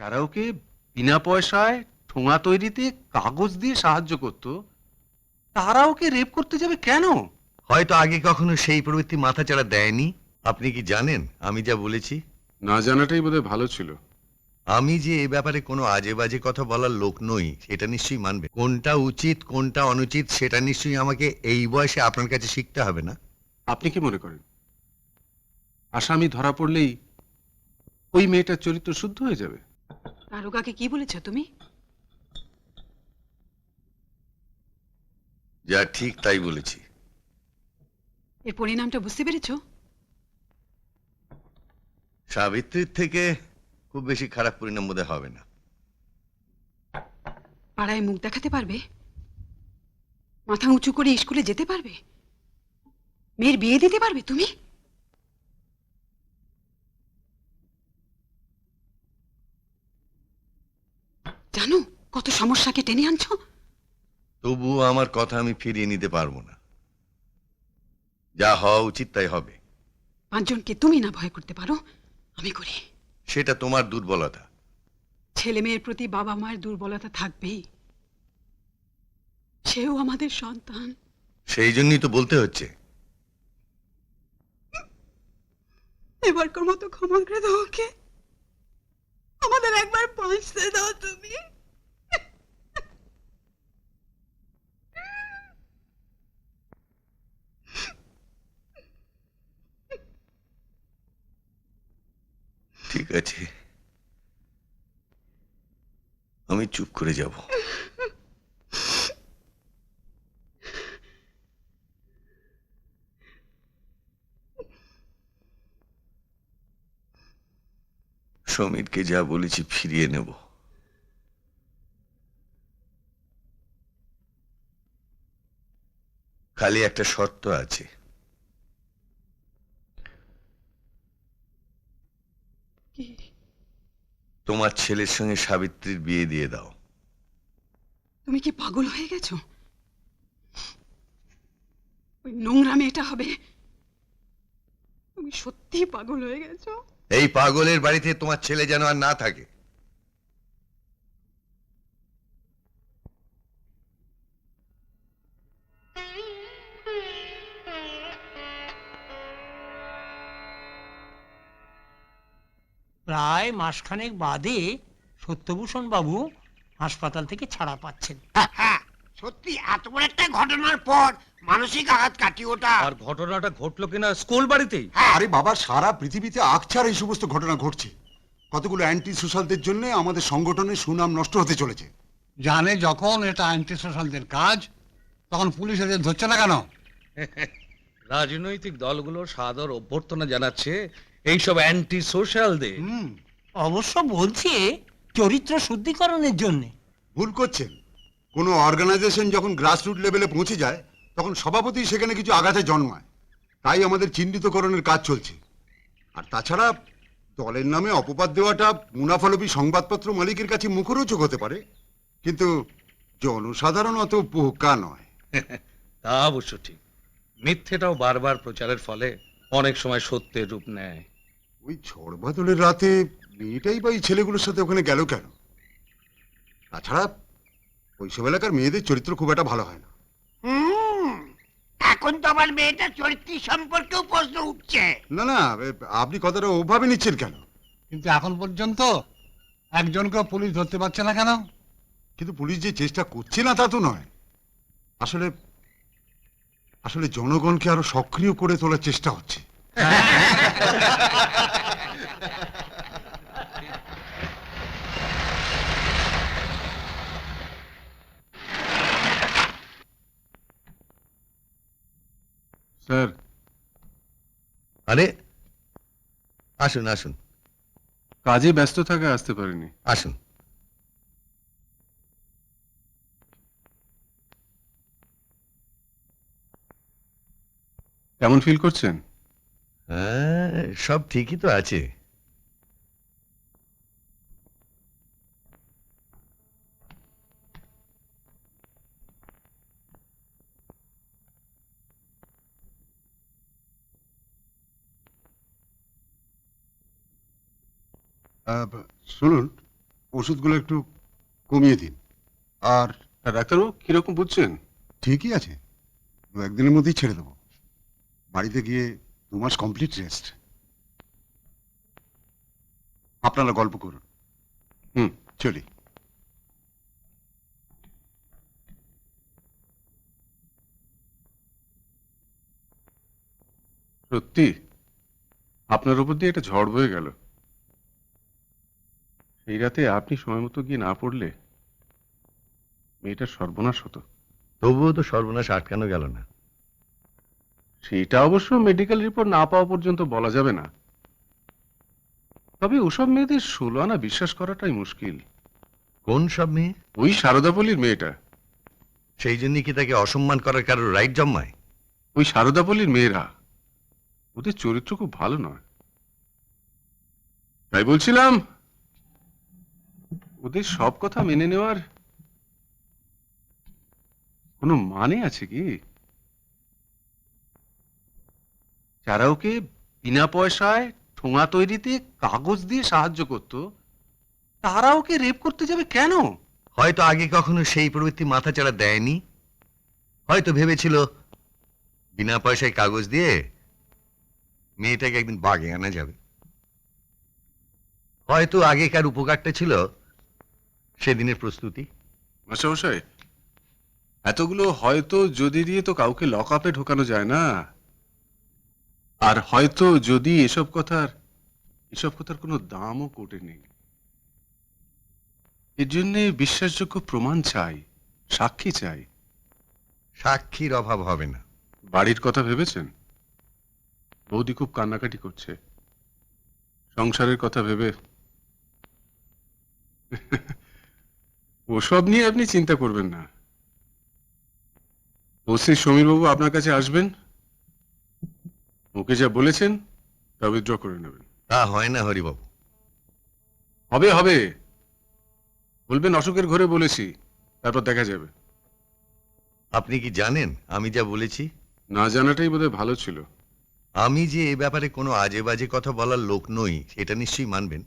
যারা ওকে বিনা পয়সায় ঠোঙা তৈরিতে কাগজ দিয়ে সাহায্য করত, তারা ওকে রেপ করতে যাবে কেন? হয়তো আগে কখনো সেই প্রবৃত্তি মাথাচাড়া দেয়নি। আপনি কি জানেন আমি যা বলেছি? না জানাটাই বোধহয় ভালো ছিল। আমি যে এ ব্যাপারে কোনো আজে বাজে কথা বলার লোক নই, এটা নিশ্চয়ই মানবে। কোনটা উচিত কোনটা অনুচিত সেটা নিশ্চয়ই আমাকে এই বয়সে আপনার কাছে শিখতে হবে না? আপনি কি মনে করেন আসামি ধরা পড়লেই ওই মেয়েটার চরিত্র শুদ্ধ হয়ে যাবে? দারোগাকে কি বলেছো তুমি? যা ঠিক তাই বলেছি। এর পরিণামটা বুঝতে পেরেছো? সাবিত্রীর থেকে খুব বেশি খারাপ পরিণাম বোধহয় হবে না। পাড়ায় মুখ দেখাতে পারবে? মাথা উঁচু করে স্কুলে যেতে পারবে? মেয়ের বিয়ে দিতে পারবে তুমি? জানো কত সমস্যাকে টেনে আনছো? তবুও আমার কথা আমি ফিরিয়ে নিতে পারবো না। যা হওয়া উচিত তাই হবে। পাঁচজনকে তুমি না ভয় করতে পারো, আমি করি। সেটা তোমার দুর্বলতা। ছেলে মেয়ের প্রতি বাবা মায়ের দুর্বলতা থাকবেই। সেও আমাদের সন্তান। সেই জন্যই তো বলতে হচ্ছে। এবারকার মতো ক্ষমা করে দাও ওকে। আমাদের একবার বাঁচতে দাও তুমি। ঠিক আছে, আমি চুপ করে যাব। সমীরকে যা বলেছি ফিরিয়ে নেব। খালি একটা শর্ত আছে। তোমার ছেলের সঙ্গে সাবিত্রীর বিয়ে দিয়ে দাও। তুমি কি পাগল হয়ে গেছো? ওই নোংরা মেয়েটা হবে? তুমি সত্যি পাগল হয়ে গেছো? এই পাগলের বাড়িতে তোমার ছেলে যেন আর না থাকে। প্রায় মাসখানেক বাদে সত্যভূষণ বাবু হাসপাতাল থেকে ছাড়া পাচ্ছেন। সত্যি এত বড় একটা ঘটনার পর মানসিক আঘাত কাটিয়ে ওটা। আর ঘটনাটা ঘটলো কিনা স্কুল বাড়িতেই। আরে বাবা, সারা পৃথিবীতে আকছার এই সমস্ত ঘটনা ঘটছে। কতগুলো অ্যান্টি সোশ্যালদের জন্য আমাদের সংগঠনের সুনাম নষ্ট হতে চলেছে। জানে যখন এটা অ্যান্টি সোশ্যালদের কাজ, তখন পুলিশ এদের ধরছে না কেন? রাজনৈতিক দলগুলো সাদর অভ্যর্থনা জানাচ্ছে এইসব অ্যান্টি সোশ্যালদের। অবশ্য বলছে চরিত্র শুদ্ধিকরণের জন্য। ভুল করছেন। কোনো অর্গানাইজেশন যখন গ্রাসরুট লেভেলে পৌঁছে যায়, তখন সভাপতি সেখানে কিছু আঘাতে জন্মায়। তাই আমাদের চিহ্নিতকরণের কাজ চলছে। আর তাছাড়া দলের নামে অপবাদ দেওয়াটা মুনাফালোভী সংবাদপত্র মালিকের কাছে মুখরোচক হতে পারে, কিন্তু জনসাধারণ অত বোকা নয়। তা অবশ্য ঠিক। মিথ্যেটাও বারবার প্রচারের ফলে অনেক সময় সত্যের রূপ নেয়। ওই ঝড় বাদলের রাতে মেয়েটাই বা এই ছেলেগুলোর সাথে ওখানে গেল কেন? তাছাড়া ওইসব এলাকার মেয়েদের চরিত্র খুব একটা ভালো হয় না। এখন তো আমার মেয়েটার চরিত্র সম্পর্কেও প্রশ্ন উঠছে। না না, আপনি কথাটা ওভাবে নিচ্ছেন কেন? কিন্তু এখন পর্যন্ত একজনকেও পুলিশ ধরতে পারছে না কেন? কিন্তু পুলিশ যে চেষ্টা করছে না তা তো নয়। আসলে আসলে জনগণকে আরো সক্রিয় করে তোলার চেষ্টা হচ্ছে। স্যার, আরে আসুন আসুন কাজে ব্যস্ত থাকা আসতে পারিনি। আসুন। কেমন ফিল করছেন? হ্যাঁ, সব ঠিকই তো আছে। শুনুন, ওষুধগুলো একটু কমিয়ে দিন। আর ডাক্তারবাবু কিরকম বুঝছেন? ঠিকই আছে, 1 দিনের মধ্যেই ছেড়ে দেবো। বাড়িতে গিয়ে 2 মাস কমপ্লিট রেস্ট। আপনারা গল্প করুন। চলি। সত্যি আপনার উপর দিয়ে একটা ঝড় বয়ে গেল। সেই রাতে আপনি সময় মতো গিয়ে না পড়লে মেয়েটার সর্বনাশ হতো। তবুও তো সর্বনাশ আটকানো গেল না। সেটা অবশ্য মেডিকেল রিপোর্ট না পাওয়া পর্যন্ত বলা যাবে না। তবে ওসব মেয়েদের 16 আনা বিশ্বাস করাটাই মুশকিল। কোন সব মেয়ে? ওই সারদাপল্লীর মেয়েটা। সেই জন্য কি তাকে অসম্মান করার কারোর রাইট জন্মায়? ওই সারদাপল্লীর মেয়েরা, ওদের চরিত্র খুব ভালো নয়। তাই বলছিলাম, ওদের সব কথা মেনে নেওয়ার কোনো মানে আছে কি? যারা ওকে বিনা পয়সায় ঠোঙা তৈরিতে কাগজ দিয়ে সাহায্য করত, তারা ওকে রেপ করতে যাবে কেন? হয়তো আগে কখনো সেই প্রবৃত্তি মাথাচাড়া দেয়নি। হয়তো ভেবেছিল বিনা পয়সায় কাগজ দিয়ে মেয়েটাকে একদিন বাগে আনা যাবে। হয়তো আগেকার উপকারটা ছিল সেদিনের প্রস্তুতি। মাস্টারমশাই, এতগুলো হয়তো যদি দিয়ে তো কাউকে লক আপে ঢোকানো যায় না। আর হয়তো যদি এসব কথার কোনো দামও কোর্টে নেই। এর জন্যে বিশ্বাসযোগ্য প্রমাণ চাই, সাক্ষী চাই। সাক্ষীর অভাব হবে না। বাড়ির কথা ভেবেছেন? বৌদি খুব কান্নাকাটি করছে। সংসারের কথা ভেবে ওসব নিয়ে আপনি চিন্তা করবেন না। ওসি সমীরবাবু আপনার কাছে আসবেন, ওকে যা বলেছেন তা উইথড্র করে নেবেন। তা হয় না হরিবাবু। হবে হবে, বলবেন অশোকের ঘরে বলেছি, তারপর দেখা যাবে। আপনি কি জানেন আমি যা বলেছি? না জানাটাই বোধহয় ভালো ছিল। আমি যে এ ব্যাপারে কোনো আজে বাজে কথা বলার লোক নই সেটা নিশ্চয়ই মানবেন।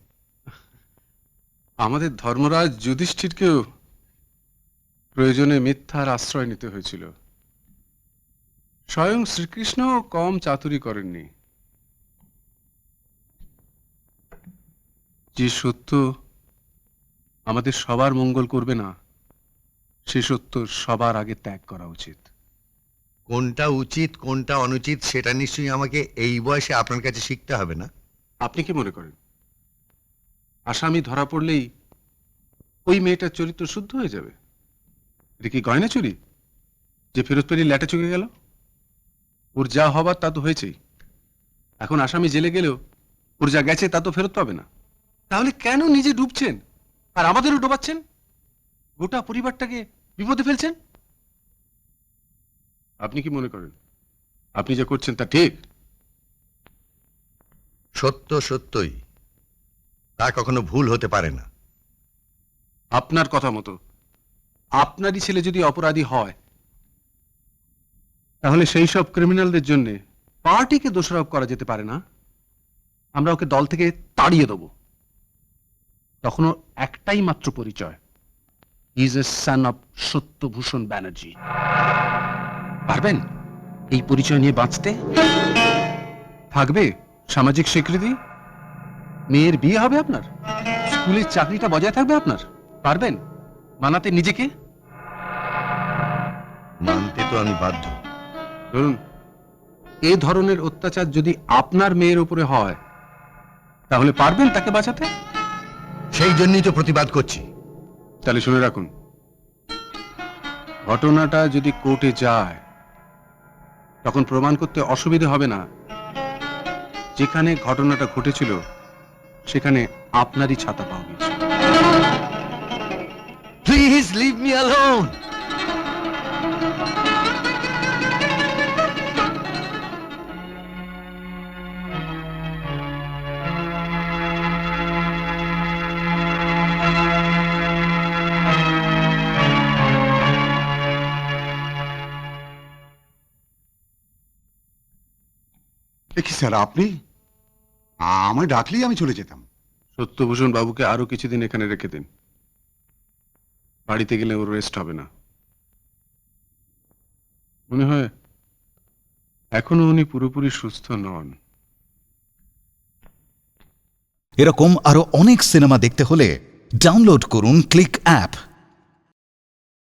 আমাদের ধর্মরাজ যুধিষ্ঠিরকেও প্রয়োজনে মিথ্যার আশ্রয় নিতে হয়েছিল। স্বয়ং শ্রীকৃষ্ণ কম চাতুরি করেননি। যে সত্য আমাদের সবার মঙ্গল করবে না, সে সত্য সবার আগে ত্যাগ করা উচিত। কোনটা উচিত কোনটা অনুচিত সেটা নিশ্চয়ই আমাকে এই বয়সে আপনার কাছে শিখতে হবে না? আপনি কি মনে করেন আসামি ধরা পড়লেই ওই মেয়েটার চরিত্র শুদ্ধ হয়ে যাবে? এটা কি গয়না চুরি যে ফেরত পেলে ল্যাটে চুকে গেল? ওর যা হবার তা তো হয়েছেই। এখন আসামি জেলে গেলেও ওর যা গেছে তা তো ফেরত পাবে না। তাহলে কেন নিজে ডুবছেন আর আমাদেরও ডোবাচ্ছেন? গোটা পরিবারটাকে বিপদে ফেলছেন। আপনি কি মনে করেন আপনি যা করছেন তা ঠিক? সত্য সত্যই, তা কখনো ভুল হতে পারে না। আপনার কথা মতো আপনারই ছেলে যদি অপরাধী হয়, তাহলে সেই সব ক্রিমিনালদের জন্য পার্টিকে দোষারোপ করা যেতে পারে না। আমরা ওকে দল থেকে তাড়িয়ে দেব। তখন ওর একটাই মাত্র পরিচয়, is a son of Satyabhushan Banerjee. পারবেন এই পরিচয় নিয়ে বাঁচতে? থাকবে সামাজিক স্বীকৃতি, মেয়ের বিয়ে হবে আপনার, স্কুলের চাকরিটা বজায় থাকবে আপনার। পারবেন মানাতে নিজেকে? মানতে তো আমি বাধ্য। ধরুন এ ধরনের অত্যাচার যদি আপনার মেয়ের উপরে হয়, তাহলে পারবেন তাকে বাঁচাতে? সেই জন্যই তো প্রতিবাদ করছি। তাহলে শুনে রাখুন, ঘটনাটা যদি কোর্টে যায় তখন প্রমাণ করতে অসুবিধে হবে না যেখানে ঘটনাটা ঘটেছিল সেখানে আপনারই ছাতা পাওয়া গেছে। Please leave me alone. কি স্যার, আপনি আমায় ডাকলেই আমি চলে যেতাম। সত্যভূষণ বাবুকে আরো কিছুদিন এখানে রেখে দিন। বাড়িতে গেলে ওর রেস্ট হবে না। মনে হয় এখনো উনি পুরোপুরি সুস্থ নন। এরকম আরো অনেক সিনেমা দেখতে হলে ডাউনলোড করুন ক্লিক অ্যাপ।